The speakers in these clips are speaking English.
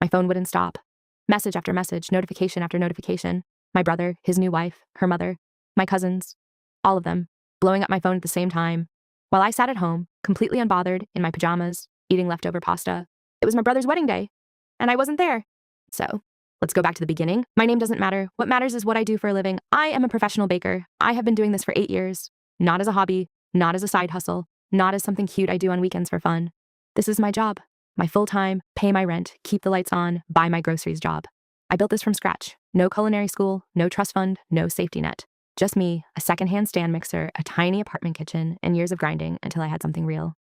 My phone wouldn't stop. Message after message, notification after notification. My brother, his new wife, her mother, my cousins, all of them, blowing up my phone at the same time. While I sat at home, completely unbothered, in my pajamas, eating leftover pasta. It was my brother's wedding day, and I wasn't there. So, let's go back to the beginning. My name doesn't matter. What matters is what I do for a living. I am a professional baker. I have been doing this for 8 years. Not as a hobby, not as a side hustle, not as something cute I do on weekends for fun. This is my job. My full-time, pay my rent, keep the lights on, buy my groceries job. I built this from scratch. No culinary school, no trust fund, no safety net. Just me, a secondhand stand mixer, a tiny apartment kitchen, and years of grinding until I had something real.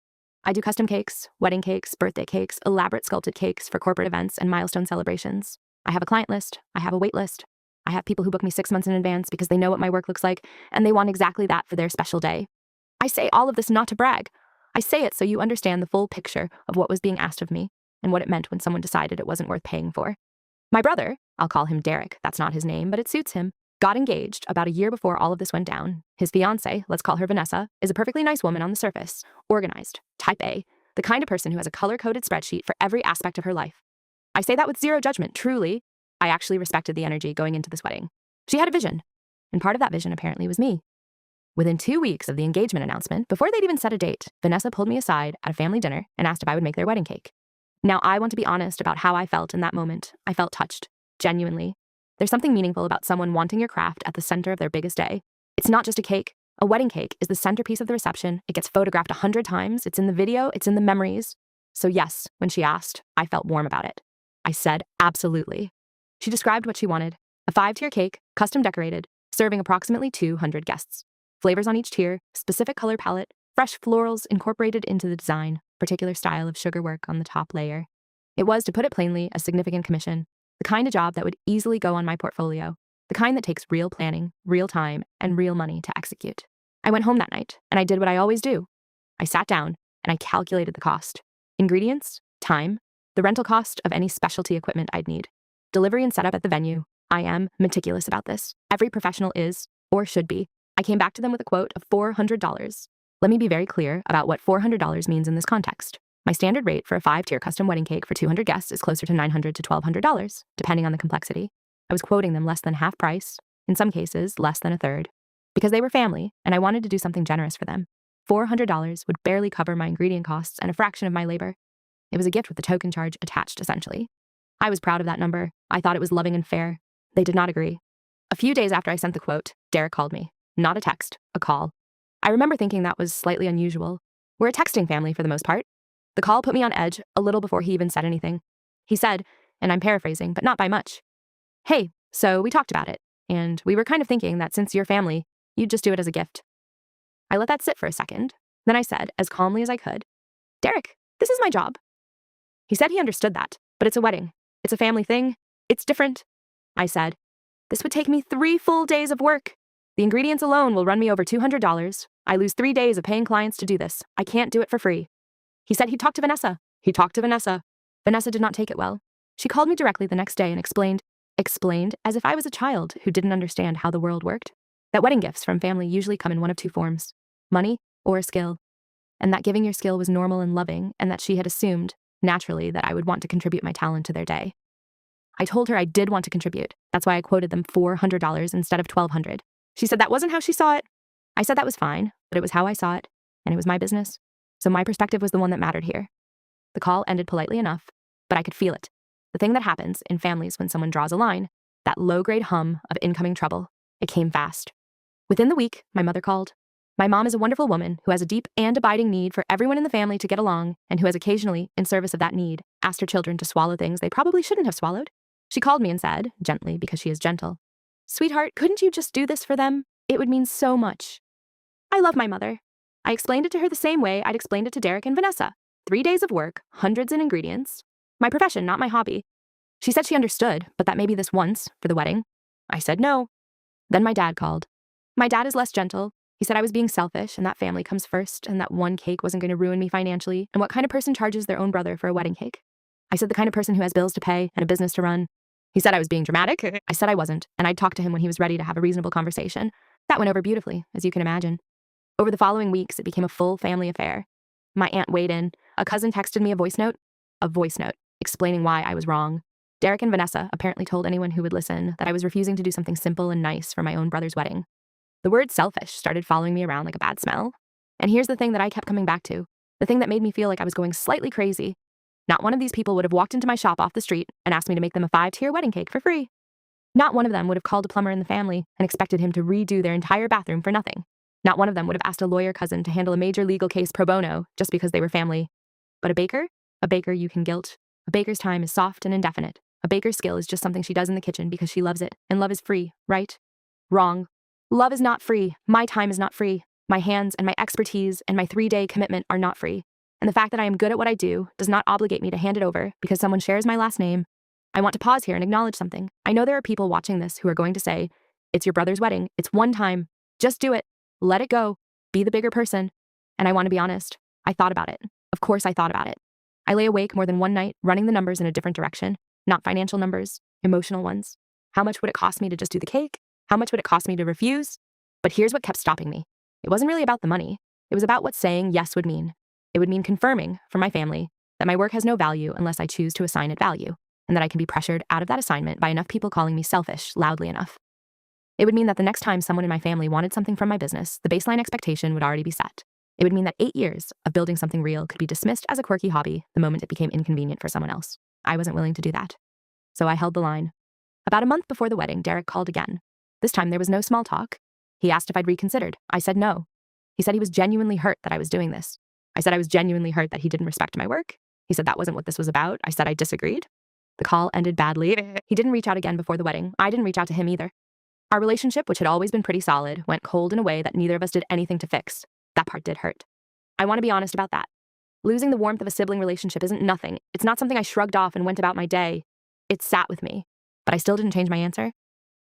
I do custom cakes, wedding cakes, birthday cakes, elaborate sculpted cakes for corporate events and milestone celebrations. I have a client list. I have a wait list. I have people who book me 6 months in advance because they know what my work looks like, and they want exactly that for their special day. I say all of this not to brag. I say it so you understand the full picture of what was being asked of me and what it meant when someone decided it wasn't worth paying for. My brother, I'll call him Derek, that's not his name, but it suits him, got engaged about a year before all of this went down. His fiancée, let's call her Vanessa, is a perfectly nice woman on the surface, organized, type A, the kind of person who has a color-coded spreadsheet for every aspect of her life. I say that with zero judgment, truly. I actually respected the energy going into this wedding. She had a vision, and part of that vision apparently was me. Within 2 weeks of the engagement announcement, before they'd even set a date, Vanessa pulled me aside at a family dinner and asked if I would make their wedding cake. Now, I want to be honest about how I felt in that moment. I felt touched, genuinely. There's something meaningful about someone wanting your craft at the center of their biggest day. It's not just a cake. A wedding cake is the centerpiece of the reception. It gets photographed 100 times. It's in the video. It's in the memories. So yes, when she asked, I felt warm about it. I said, absolutely. She described what she wanted. A 5-tier cake, custom decorated, serving approximately 200 guests. Flavors on each tier, specific color palette, fresh florals incorporated into the design, particular style of sugar work on the top layer. It was, to put it plainly, a significant commission, the kind of job that would easily go on my portfolio, the kind that takes real planning, real time, and real money to execute. I went home that night, and I did what I always do. I sat down, and I calculated the cost. Ingredients, time, the rental cost of any specialty equipment I'd need, delivery and setup at the venue. I am meticulous about this. Every professional is, or should be. I came back to them with a quote of $400. Let me be very clear about what $400 means in this context. My standard rate for a 5-tier custom wedding cake for 200 guests is closer to $900 to $1,200, depending on the complexity. I was quoting them less than half price, in some cases less than a third, because they were family and I wanted to do something generous for them. $400 would barely cover my ingredient costs and a fraction of my labor. It was a gift with a token charge attached, essentially. I was proud of that number. I thought it was loving and fair. They did not agree. A few days after I sent the quote, Derek called me. Not a text, a call. I remember thinking that was slightly unusual. We're a texting family for the most part. The call put me on edge a little before he even said anything. He said, and I'm paraphrasing, but not by much, "Hey, so we talked about it, and we were kind of thinking that since you're family, you'd just do it as a gift." I let that sit for a second. Then I said, as calmly as I could, "Derek, this is my job." He said he understood that, but it's a wedding. It's a family thing. It's different. I said, "This would take me 3 full days of work. The ingredients alone will run me over $200. I lose 3 days of paying clients to do this. I can't do it for free." He said he'd talk to Vanessa. He talked to Vanessa. Vanessa did not take it well. She called me directly the next day and explained as if I was a child who didn't understand how the world worked, that wedding gifts from family usually come in one of 2 forms, money or a skill, and that giving your skill was normal and loving, and that she had assumed, naturally, that I would want to contribute my talent to their day. I told her I did want to contribute. That's why I quoted them $400 instead of $1,200. She said that wasn't how she saw it. I said that was fine, but it was how I saw it, and it was my business. So my perspective was the one that mattered here. The call ended politely enough, but I could feel it. The thing that happens in families when someone draws a line, that low-grade hum of incoming trouble. It came fast. Within the week, my mother called. My mom is a wonderful woman who has a deep and abiding need for everyone in the family to get along, and who has occasionally, in service of that need, asked her children to swallow things they probably shouldn't have swallowed. She called me and said, gently because she is gentle, "Sweetheart, couldn't you just do this for them? It would mean so much." I love my mother. I explained it to her the same way I'd explained it to Derek and Vanessa. 3 days of work, hundreds in ingredients. My profession, not my hobby. She said she understood, but that maybe this once, for the wedding. I said no. Then my dad called. My dad is less gentle. He said I was being selfish and that family comes first and that one cake wasn't going to ruin me financially, and what kind of person charges their own brother for a wedding cake? I said the kind of person who has bills to pay and a business to run. He said I was being dramatic. I said I wasn't, and I'd talk to him when he was ready to have a reasonable conversation. That went over beautifully, as you can imagine. Over the following weeks, it became a full family affair. My aunt weighed in. A cousin texted me a voice note, explaining why I was wrong. Derek and Vanessa apparently told anyone who would listen that I was refusing to do something simple and nice for my own brother's wedding. The word selfish started following me around like a bad smell. And here's the thing that I kept coming back to, the thing that made me feel like I was going slightly crazy. Not one of these people would have walked into my shop off the street and asked me to make them a 5-tier wedding cake for free. Not one of them would have called a plumber in the family and expected him to redo their entire bathroom for nothing. Not one of them would have asked a lawyer cousin to handle a major legal case pro bono just because they were family. But a baker? A baker you can guilt. A baker's time is soft and indefinite. A baker's skill is just something she does in the kitchen because she loves it, and love is free, right? Wrong. Love is not free. My time is not free. My hands and my expertise and my 3-day commitment are not free. And the fact that I am good at what I do does not obligate me to hand it over because someone shares my last name. I want to pause here and acknowledge something. I know there are people watching this who are going to say, it's your brother's wedding. It's one time. Just do it. Let it go. Be the bigger person. And I want to be honest. I thought about it. Of course I thought about it. I lay awake more than one night running the numbers in a different direction. Not financial numbers, emotional ones. How much would it cost me to just do the cake? How much would it cost me to refuse? But here's what kept stopping me. It wasn't really about the money. It was about what saying yes would mean. It would mean confirming for my family that my work has no value unless I choose to assign it value, and that I can be pressured out of that assignment by enough people calling me selfish loudly enough. It would mean that the next time someone in my family wanted something from my business, the baseline expectation would already be set. It would mean that 8 years of building something real could be dismissed as a quirky hobby the moment it became inconvenient for someone else. I wasn't willing to do that. So I held the line. About a month before the wedding, Derek called again. This time there was no small talk. He asked if I'd reconsidered. I said no. He said he was genuinely hurt that I was doing this. I said I was genuinely hurt that he didn't respect my work. He said that wasn't what this was about. I said I disagreed. The call ended badly. He didn't reach out again before the wedding. I didn't reach out to him either. Our relationship, which had always been pretty solid, went cold in a way that neither of us did anything to fix. That part did hurt. I want to be honest about that. Losing the warmth of a sibling relationship isn't nothing. It's not something I shrugged off and went about my day. It sat with me. But I still didn't change my answer.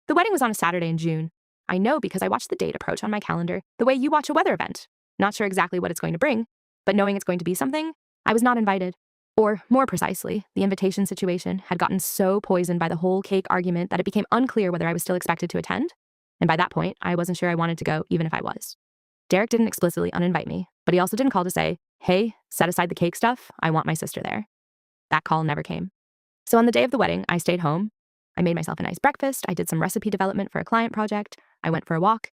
The wedding was on a Saturday in June. I know because I watched the date approach on my calendar the way you watch a weather event. Not sure exactly what it's going to bring, but knowing it's going to be something, I was not invited. Or, more precisely, the invitation situation had gotten so poisoned by the whole cake argument that it became unclear whether I was still expected to attend. And by that point, I wasn't sure I wanted to go, even if I was. Derek didn't explicitly uninvite me, but he also didn't call to say, hey, set aside the cake stuff, I want my sister there. That call never came. So on the day of the wedding, I stayed home. I made myself a nice breakfast. I did some recipe development for a client project. I went for a walk.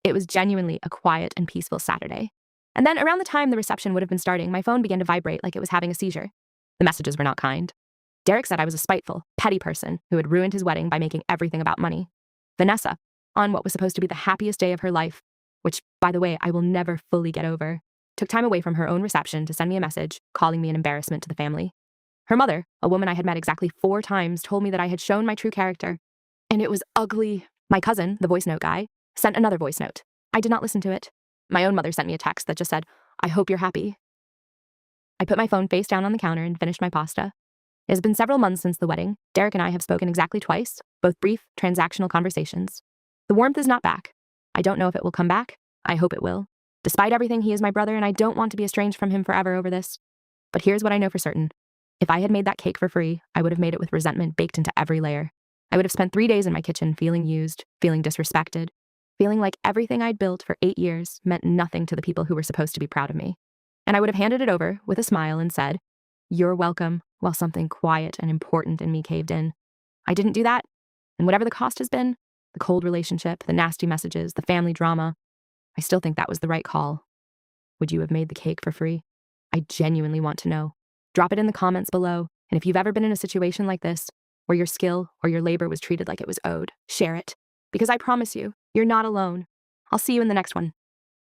It was genuinely a quiet and peaceful Saturday. And then around the time the reception would have been starting, my phone began to vibrate like it was having a seizure. The messages were not kind. Derek said I was a spiteful, petty person who had ruined his wedding by making everything about money. Vanessa, on what was supposed to be the happiest day of her life, which, by the way, I will never fully get over, took time away from her own reception to send me a message, calling me an embarrassment to the family. Her mother, a woman I had met exactly 4 times, told me that I had shown my true character. And it was ugly. My cousin, the voice note guy, sent another voice note. I did not listen to it. My own mother sent me a text that just said, I hope you're happy. I put my phone face down on the counter and finished my pasta. It has been several months since the wedding. Derek and I have spoken exactly twice, both brief, transactional conversations. The warmth is not back. I don't know if it will come back. I hope it will. Despite everything, he is my brother, and I don't want to be estranged from him forever over this. But here's what I know for certain. If I had made that cake for free, I would have made it with resentment baked into every layer. I would have spent 3 days in my kitchen feeling used, feeling disrespected, feeling like everything I'd built for 8 years meant nothing to the people who were supposed to be proud of me. And I would have handed it over with a smile and said, you're welcome, while something quiet and important in me caved in. I didn't do that, and whatever the cost has been, the cold relationship, the nasty messages, the family drama, I still think that was the right call. Would you have made the cake for free? I genuinely want to know. Drop it in the comments below, and if you've ever been in a situation like this, where your skill or your labor was treated like it was owed, share it. Because I promise you, you're not alone. I'll see you in the next one.